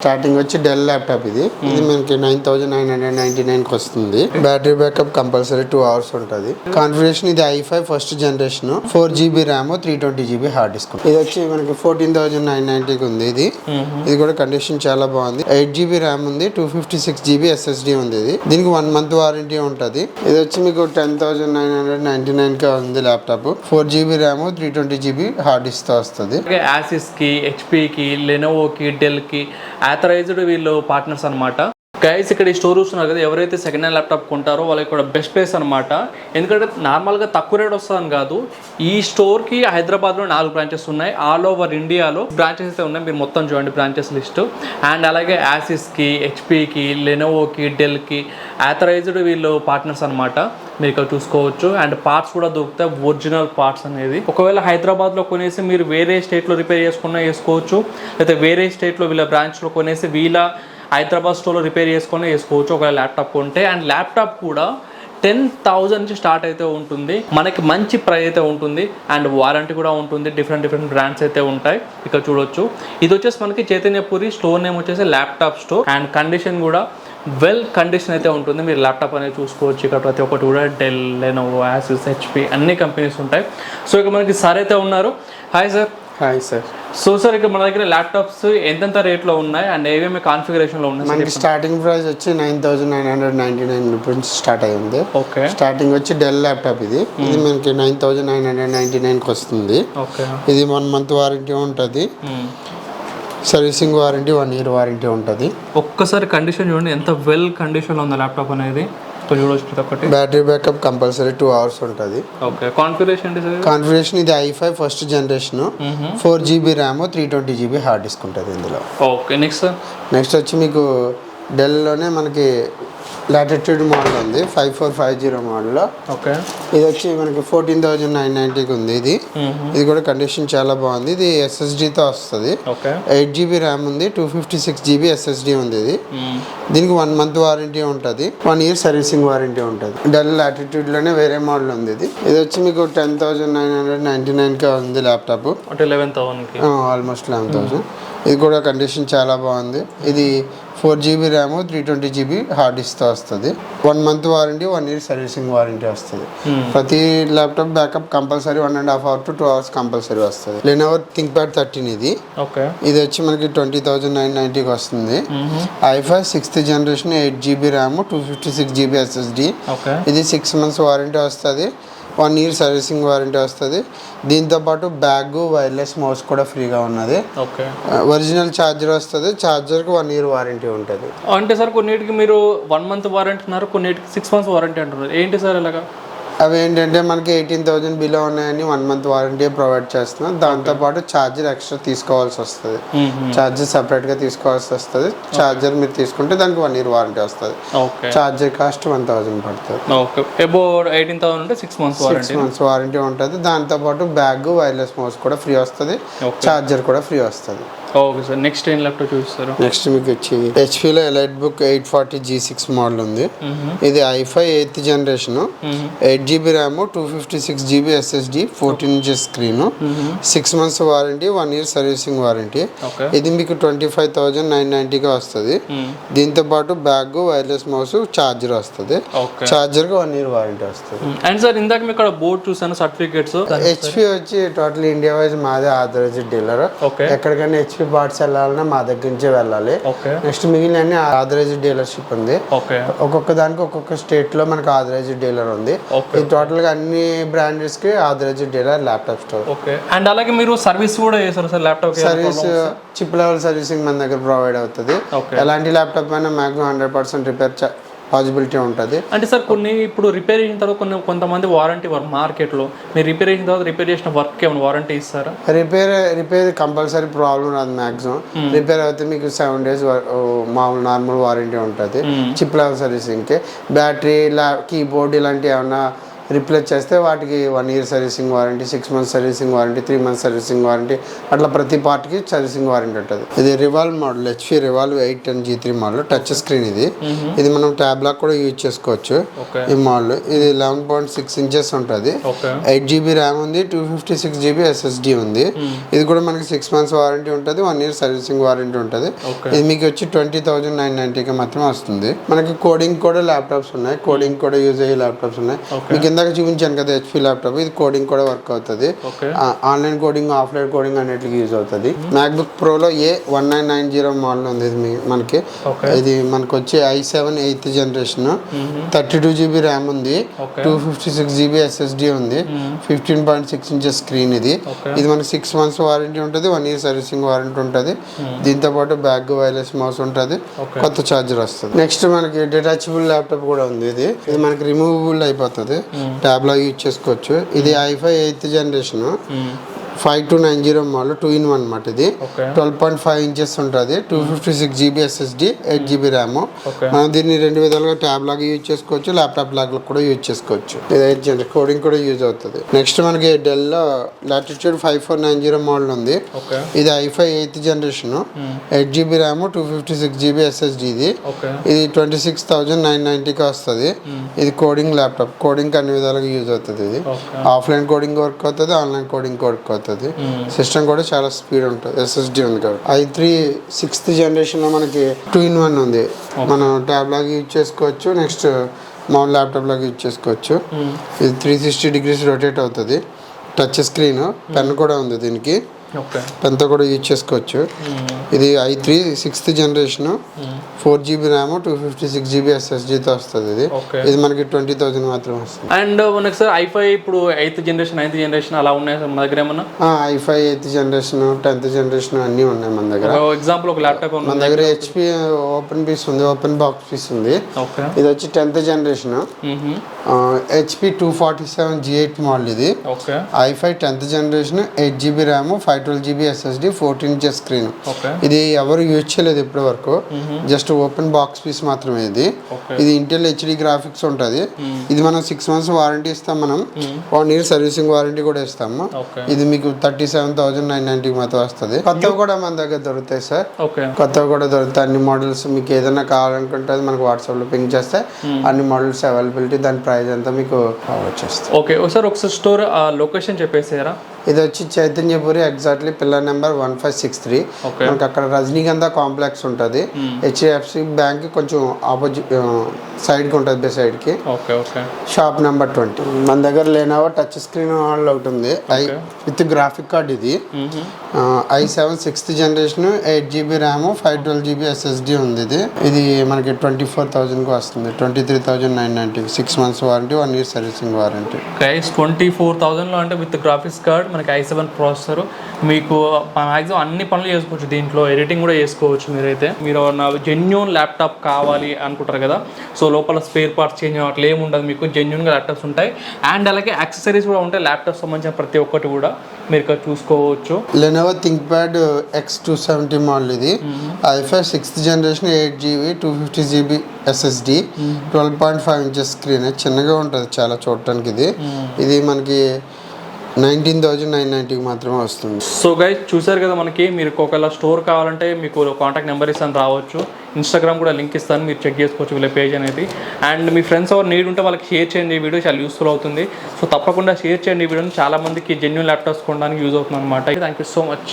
Starting వచ్చి Dell laptop ఇది మనకి 9999కి వస్తుంది. బ్యాటరీ బ్యాకప్ కంపల్సరీ 2 hours ఉంటుంది. కాన్ఫిగరేషన్ ఇది i5 first generation, 4GB RAM, 320GB hard disk. ఇది వచ్చి మనకి 14,990కి ఉంది. ఇది కూడా కండిషన్ చాలా బాగుంది. 8GB ర్యామ్ ఉంది, 256GB SSD ఉంది. దీనికి 1 month వారంటీ ఉంటుంది. ఇది వచ్చి మీకు 10,999కి ఉంది laptop. 4GB RAM, 320GB hard disk తో వస్తుంది. యాసిస్ కి, హెచ్పి కి, లెనోవో కి, డెల్ కి ఆథరైజ్డ్ వీళ్ళు పార్ట్నర్స్ అనమాట. గైస్ ఇక్కడ ఈ స్టోర్ చూస్తున్నారు కదా, ఎవరైతే సెకండ్ హ్యాండ్ ల్యాప్టాప్ కొంటారో వాళ్ళకి కూడా బెస్ట్ ప్లేస్ అనమాట. ఎందుకంటే నార్మల్గా తక్కువ రేట్ వస్తుందని కాదు, ఈ స్టోర్కి హైదరాబాద్లో 4 బ్రాంచెస్ ఉన్నాయి. ఆల్ ఓవర్ ఇండియాలో బ్రాంచెస్ అయితే ఉన్నాయి. మీరు మొత్తం చూడండి బ్రాంచెస్ లిస్ట్. అండ్ అలాగే యాసిస్కి, హెచ్పికి, లెనోవోకి, డెల్కి ఆథరైజ్డ్ వీళ్ళు పార్ట్నర్స్ అనమాట. మీరు ఇక్కడ చూసుకోవచ్చు. అండ్ పార్ట్స్ కూడా దొరుకుతాయి, ఒరిజినల్ పార్ట్స్ అనేది. ఒకవేళ హైదరాబాద్లో కొనేసి మీరు వేరే స్టేట్లో రిపేర్ చేసుకున్నా చేసుకోవచ్చు, లేకపోతే వేరే స్టేట్లో వీళ్ళ బ్రాంచ్లో కొనేసి వీళ్ళ హైదరాబాద్ స్టోర్లో రిపేర్ చేసుకోవచ్చు ఒకవేళ ల్యాప్టాప్ కొంటే. అండ్ ల్యాప్టాప్ కూడా 10,000 నుంచి స్టార్ట్ అయితే ఉంటుంది. మనకి మంచి ప్రైస్ అయితే ఉంటుంది. అండ్ వారంటీ కూడా ఉంటుంది. డిఫరెంట్ బ్రాండ్స్ అయితే ఉంటాయి. ఇక్కడ చూడొచ్చు. ఇది వచ్చేసి మనకి చైతన్యపురి స్టోర్ నేమ్ వచ్చేసి ల్యాప్టాప్ స్టోర్. అండ్ కండిషన్ కూడా వెల్ కండిషన్ అయితే ఉంటుంది. మీరు ల్యాప్టాప్ అనేది చూసుకోవచ్చు. ఇక్కడ ప్రతి ఒక్కటి కూడా డెల్, లెనోవో, యాసిస్, హెచ్పి అన్ని కంపెనీస్ ఉంటాయి. సో ఇక్కడ మనకి సార్ అయితే ఉన్నారు. Hi sir. Hi sir. So sir ఇక్కడ మన దగ్గర ల్యాప్టాప్స్ ఎంతెంత రేట్లో ఉన్నాయి అండ్ ఏమేమి కాన్ఫిగరేషన్లో ఉన్నాయి? మనకి స్టార్టింగ్ ప్రైస్ వచ్చి 9,999 రూపీస్ స్టార్ట్ అయ్యింది. ఓకే. స్టార్టింగ్ వచ్చి డెల్ ల్యాప్టాప్ ఇది మనకి 9,999కి వస్తుంది. ఓకే. ఇది 1 month వారంటీ ఉంటుంది. సర్వీసింగ్ వారంటీ 1 year వారంటీ ఉంటుంది. ఒక్కసారి కండిషన్ చూడండి ఎంత వెల్ కండిషన్లో ఉంది ల్యాప్టాప్ అనేది. చూడొచ్చు. బ్యాటరీ బ్యాకప్ కంపల్సరీ 2 hours ఉంటుంది. ఓకే. కాన్ఫిగరేషన్ ఇది i5 first generation, 4GB RAM, 320GB hard disk ఉంటుంది ఇందులో. ఓకే. నెక్స్ట్ వచ్చి మీకు డెల్లోనే మనకి లాటిట్యూడ్ మోడల్ ఉంది, 5450 మోడల్లో. ఓకే. ఇది వచ్చి మనకి 14,990కి ఉంది. ఇది కూడా కండిషన్ చాలా బాగుంది. ఇది SSDతో వస్తుంది. 8GB ర్యామ్ ఉంది, 256GB SSD ఉంది. దీనికి 1 month వారంటీ ఉంటుంది. 1 year సర్వీసింగ్ వారంటీ ఉంటుంది. డెల్ లాటిట్యూడ్లోనే వేరే మోడల్ ఉంది. ఇది వచ్చి మీకు 10,999కి ఉంది ల్యాప్టాప్. ఆల్మోస్ట్ 11,000. ఇది కూడా కండిషన్ చాలా బాగుంది. ఇది 4GB ర్యామ్, 320GB హార్డ్ డిస్క్తో వస్తుంది. 1 month warranty, 1 year servicing warranty వస్తుంది. ప్రతి laptop backup compulsory 1.5 hours to 2 hours compulsory వస్తుంది. లెనోవో థింక్ప్యాడ్ 13 ఇది. ఇది వచ్చి మనకి 20,990కి వస్తుంది. i5 6th generation, 8GB RAM, 256GB SSD. ఇది 6 months వారంటీ వస్తుంది. 1 year సర్వీసింగ్ వారంటీ వస్తుంది. దీంతో పాటు బ్యాగ్, వైర్లెస్ మౌస్ కూడా ఫ్రీగా ఉన్నది. ఒరిజినల్ ఛార్జర్ వస్తుంది. ఛార్జర్కి 1 year వారంటీ ఉంటుంది. అంటే సార్ కొన్నిటికి మీరు 1 month వారంటీ అన్నారు, కొన్నిటికి 6 months వారంటీ అంటున్నారు. ఏంటి సార్ ఇలాగా? అవి ఏంటంటే మనకి 18,000 బిలో ఉన్నాయని 1 month వారంటీ ప్రొవైడ్ చేస్తున్నాం. దాంతోపాటు ఛార్జర్ ఎక్స్ట్రా తీసుకోవాల్సి వస్తుంది. ఛార్జర్ సపరేట్గా తీసుకోవాల్సి వస్తుంది. ఛార్జర్ మీరు తీసుకుంటే దానికి 1 year వారంటీ వస్తుంది. ఛార్జర్ కాస్ట్ 1,000 పడుతుంది. 18,000 అంటే 6 months వారంటీ ఉంటుంది. దాంతోపాటు బ్యాగ్, వైర్లెస్ మౌస్ కూడా ఫ్రీ వస్తుంది. ఛార్జర్ కూడా ఫ్రీ వస్తుంది. Okay sir. నెక్స్ట్ ఏం ల్యాప్టాప్ చూపిస్తారు? నెక్స్ట్ మీకు వచ్చి హెచ్పిలో ఎలైట్ బుక్ 840G6 మోడల్ ఉంది. ఇది i5 8th generation, 8GB RAM, 256GB SSD, 14 inches screen, 6 months warranty, 1 year servicing warranty. ఇది మీకు 25,990గా వస్తుంది. దీంతో పాటు బ్యాగ్, వైర్లెస్ మౌస్, ఛార్జర్ వస్తుంది. ఛార్జర్కి 1 year వారంటీ వస్తుంది. అండ్ సార్ ఇందాక మీకు ఇక్కడ బోర్డు చూసాను, సర్టిఫికేట్స్. హెచ్పి వచ్చి టోటల్ ఇండియా వైజ్ మాదే ఆథరైజ్డ్ డీలర్. ఎక్కడికైనా హెచ్పి పార్ట్స్ వెళ్ళాలన్నా మా దగ్గర నుంచే వెళ్ళాలి. నెక్స్ట్ మిగిలిన ఆథరైజ్డ్ డీలర్షిప్ ఉంది. ఒక్కొక్క దానికి ఒక్కొక్క స్టేట్ లో మనకు ఆథరైజ్డ్ డీలర్ ఉంది. ఇది టోటల్ గా అన్ని బ్రాండ్స్ కి authorised dealer laptop store. And అలాగే మీరు సర్వీస్ కూడా చేస్తారు sir? Laptop service chip level servicing మన దగ్గర ప్రొవైడ్ అవుతుంది. ఎలాంటి ల్యాప్టాప్ అయినా మాక్సిమం 100% రిపేర్ పాసిబిలిటీ ఉంటుంది. అంటే సార్ కొన్ని ఇప్పుడు రిపేర్ చేసిన తర్వాత కొంతమంది వారంటీ మార్కెట్లో మీరు రిపేర్ చేసిన తర్వాత రిపేర్ చేసిన వర్క్ ఏమైనా వారంటీ ఇస్తారా? రిపేర్ కంపల్సరీ ప్రాబ్లం రాదు. మ్యాక్సిమం రిపేర్ అయితే మీకు 7 days మామూలు నార్మల్ వారంటీ ఉంటుంది చిప్ లెవెల్ సర్వీసింగ్కి. బ్యాటరీ, కీబోర్డ్ ఇలాంటి ఏమన్నా రిప్లేస్ చేస్తే వాటికి 1 year servicing warranty, 6 months servicing warranty, 3 months servicing warranty, అట్లా ప్రతి పార్ట్కి సర్వీసింగ్ వారంటీ ఉంటుంది. ఇది revolve model, HP revolve 810G3 model, touch screen. ఇది మనం ట్యాబ్ లాక్ కూడా యూజ్ చేసుకోవచ్చు. ఈ మోడల్ ఇది 11.6 inches ఉంటుంది. 8GB ర్యామ్ ఉంది, 256GB SSD ఉంది. ఇది కూడా మనకి 6 months వారంటీ ఉంటుంది, 1 year సర్వీసింగ్ వారంటీ ఉంటుంది. ఇది మీకు వచ్చి 20,990కి మాత్రమే వస్తుంది. మనకి కోడింగ్ కూడా ల్యాప్టాప్స్ ఉన్నాయి, కోడింగ్ కూడా యూజ్ అయ్యే ల్యాప్టాప్స్ ఉన్నాయి. మీకు ఇందాక చూపించాను కదా HP ల్యాప్టాప్, ఇది కోడింగ్ కూడా వర్క్ అవుతుంది. ఆన్లైన్ కోడింగ్, ఆఫ్లైన్ కోడింగ్ అన్నిటికీ యూజ్ అవుతుంది. మ్యాక్బుక్ ప్రోలో A1990 మోడల్ ఉంది. ఇది మనకి ఇది మనకు వచ్చి i7 8th generation, 32GB RAM ఉంది, 256GB SSD ఉంది, 15.6 inches స్క్రీన్. ఇది మనకి 6 months వారంటీ ఉంటుంది, 1 year సర్వీసింగ్ వారంటీ ఉంటుంది. దీంతో పాటు బ్యాక్ వైర్లెస్ మౌస్ ఉంటుంది, కొత్త ఛార్జర్ వస్తుంది. నెక్స్ట్ మనకి డిటాచబుల్ ల్యాప్టాప్ కూడా ఉంది. ఇది మనకి రిమూవబుల్ అయిపోతుంది, ట్యాబ్ లో యూజ్ చేసుకోవచ్చు. ఇది i5 8th generation, 5290 model, 2-in-1 అన్నమాట. ఇది 12.5 inches ఉంటుంది, 256GB SSD, 8GB ర్యామ్. మనం దీన్ని 2 విధాలుగా ట్యాబ్ లాగా యూజ్ చేసుకోవచ్చు, ల్యాప్టాప్ లాగా కూడా యూజ్ చేసుకోవచ్చు. ఇది 8 generation కోడింగ్ కూడా యూజ్ అవుతుంది. నెక్స్ట్ మనకి డెల్ లాటిట్యూడ్ 5490 మోడల్ ఉంది. ఇది i5 8th generation, 8GB RAM, 256GB SSD. ఇది 26,990కి వస్తుంది. ఇది కోడింగ్ ల్యాప్టాప్, కోడింగ్ అన్ని విధాలుగా యూజ్ అవుతుంది. ఇది ఆఫ్లైన్ కోడింగ్ వర్క్ అవుతుంది, ఆన్లైన్ కోడింగ్ వర్క్ అవుతుంది. సిస్టమ్ కూడా చాలా స్పీడ్ ఉంటుంది, SSD ఉంది కాబట్టి. i3 6th generation లో మనకి 2-in-1 ఉంది, మనం ట్యాబ్ లాగా యూజ్ చేసుకోవచ్చు, నెక్స్ట్ మౌన్ ల్యాప్టాప్ లాగా యూజ్ చేసుకోవచ్చు. ఇది 360 degrees రొటేట్ అవుతుంది, టచ్ స్క్రీన్, పెన్ కూడా ఉంది దీనికి, పెన్తో కూడా యూజ్ చేసుకోవచ్చు. ఇది i3 6th generation, 4GB RAM, 256GB SSDతో వస్తుంది. ఇది మనకి 20,000 మాత్రం వస్తుంది. అండ్ మనకి సార్ i5 ఇప్పుడు 8th generation 9th generation అలా ఉన్నాయి సార్ మన దగ్గర ఏమన్నా? i5 8th generation 10th generation అన్నీ ఉన్నాయి మన దగ్గర. ఎగ్జాంపుల్ ఒక ల్యాప్టాప్ మన దగ్గర HP ఓపెన్ పీస్ ఉంది, ఓపెన్ బాక్స్ పీస్ ఉంది. ఇది వచ్చి 10th generation, HP 247G8 model. ఇది i5 10th generation, 8GB RAM, 512GB SSD, 14 inches screen. ఇది ఎవరు యూజ్ చేయలేదు ఇప్పటి వరకు, జస్ట్ ఓపెన్ బాక్స్ పీస్ మాత్రమే. ఇది ఇంటెల్ HD గ్రాఫిక్స్ ఉంటుంది. ఇది మనం 6 months వారంటీ ఇస్తాం, మనం 1 year సర్వీసింగ్ వారంటీ కూడా ఇస్తాము. ఇది మీకు 37,990కి మాత్రం వస్తుంది. కొత్తవి కూడా మన దగ్గర దొరుకుతాయి సార్, కొత్తవి కూడా దొరుకుతాయి. అన్ని మోడల్స్ మీకు ఏదైనా కావాలనుకుంటే మనకు వాట్సాప్ లో పింక్ చేస్తే అన్ని మోడల్స్ అవైలబిలిటీ, దాని ప్రైస్ అంతా మీకు వచ్చేస్తుంది. ఓకే సార్, ఒకసారి స్టోర్ లొకేషన్ చెప్పేసారా? ఇది వచ్చి చైతన్యపురి, ఎగ్జాక్ట్లీ పిల్లర్ నెంబర్ 1563. మనకి అక్కడ రజనీగంధ కాంప్లెక్స్ ఉంటుంది, HDFC బ్యాంక్ కొంచెం ఆపోజిట్ సైడ్కి ఉంటుంది, సైడ్కి. Shop number 20. మన దగ్గర లెనోవో టచ్ స్క్రీన్ ఒకటి ఉంది, విత్ గ్రాఫిక్ కార్డ్. ఇది i7 6th generation, 8GB RAM, 512GB SSD ఉంది. ఇది మనకి 24,000కి వస్తుంది, 23,990. 6 months warranty, 1 year servicing warranty. 24,000లో అంటే విత్ గ్రాఫిక్స్ కార్డ్, మనకి i7 ప్రాసెసర్, మీకు మ్యాక్సిమం అన్ని పనులు చేసుకోవచ్చు. దీంట్లో ఎడిటింగ్ కూడా చేసుకోవచ్చు. మీరు నా జెన్యూన్ ల్యాప్టాప్ కావాలి అనుకుంటారు కదా, సో లోపల స్పేర్ పార్ట్స్ చేంజ్ అట్లా ఏమి ఉండదు, మీకు జెన్యూన్గా ల్యాప్టాప్స్ ఉంటాయి. అండ్ అలాగే యాక్సెసరీస్ కూడా ఉంటాయి, ల్యాప్టాప్ సంబంధించిన ప్రతి ఒక్కటి కూడా మీరు ఇక్కడ చూసుకోవచ్చు. Lenovo ThinkPad X270 model. ఇది i5 6th generation, 8GB, 256GB SSD, 12.5 inches screen. చిన్నగా ఉంటుంది చాలా చూడటానికి. ఇది మనకి 19,990కి మాత్రమే వస్తుంది. సో గైస్ చూసారు కదా, మనకి మీరు ఒకవేళ స్టోర్ కావాలంటే మీకు కాంటాక్ట్ నెంబర్ ఇస్తాను, రావచ్చు. ఇన్స్టాగ్రామ్ కూడా లింక్ ఇస్తాను, మీరు చెక్ చేసుకోవచ్చు వీళ్ళ పేజ్ అనేది. అండ్ మీ ఫ్రెండ్స్ ఎవరు నీడ్ ఉంటే వాళ్ళకి షేర్ చేయండి, ఈ వీడియో చాలా యూస్ఫుల్ అవుతుంది. సో తప్పకుండా షేర్ చేయండి ఈ వీడియోని, చాలా మందికి జెన్యూన్ ల్యాప్టాప్స్ కొనడానికి యూజ్ అవుతుంది అనమాట. Thank you so much.